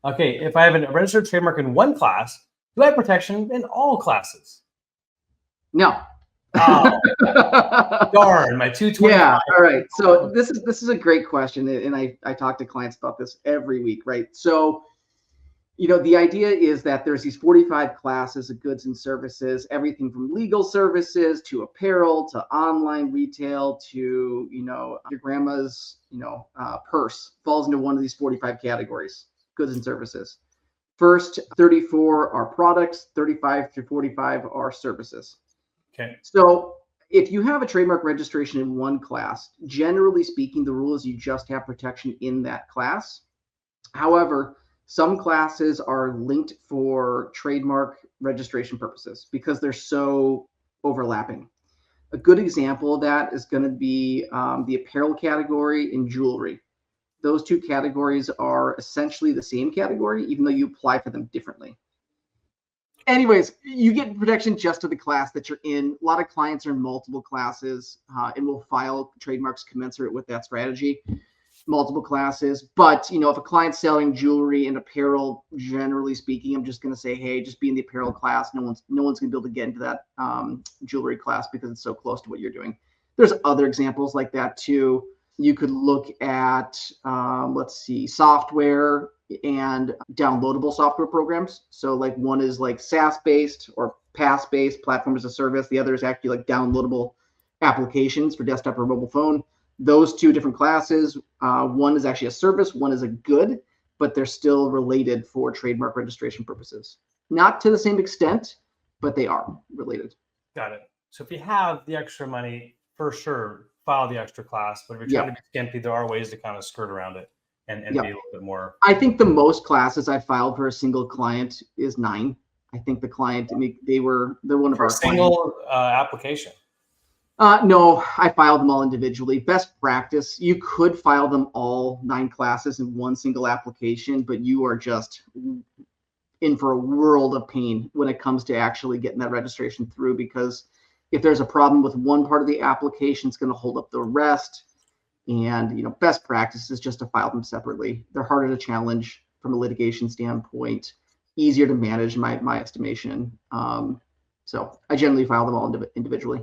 Okay, if I have a registered trademark in one class, do I have protection in all classes? No. Oh, darn, my 225. Yeah, all right. So this is a great question, and I talk to clients about this every week, right? So, the idea is that there's these 45 classes of goods and services, everything from legal services to apparel to online retail to, your grandma's, purse falls into one of these 45 categories, goods and services. First 34 are products, 35 through 45 are services. Okay. So if you have a trademark registration in one class, generally speaking, the rule is you just have protection in that class. However, some classes are linked for trademark registration purposes because they're so overlapping. A good example of that is going to be the apparel category and jewelry. Those two categories are essentially the same category, even though you apply for them differently. Anyways, you get protection just to the class that you're in. A lot of clients are in multiple classes and will file trademarks commensurate with that strategy. Multiple classes, but if a client's selling jewelry and apparel, generally speaking, I'm just going to say, hey, just be in the apparel class. No one's going to be able to get into that jewelry class because it's so close to what you're doing. There's other examples like that too. You could look at, let's see, software and downloadable software programs. So like one is like SaaS based or PaaS based, platform as a service. The other is actually like downloadable applications for desktop or mobile phone. Those two different classes, one is actually a service, one is a good, but they're still related for trademark registration purposes. Not to the same extent, but they are related. Got it. So if you have the extra money, for sure, file the extra class. But if you're trying to be skimpy, there are ways to kind of skirt around it and be a little bit more. I think the most classes I filed for a single client is 9. I think the client, they're one of our single application. No, I filed them all individually. Best practice, you could file them all 9 classes in one single application, but you are just in for a world of pain when it comes to actually getting that registration through, because if there's a problem with one part of the application, it's going to hold up the rest. And, best practice is just to file them separately. They're harder to challenge from a litigation standpoint, easier to manage, in my estimation. So I generally file them all individually.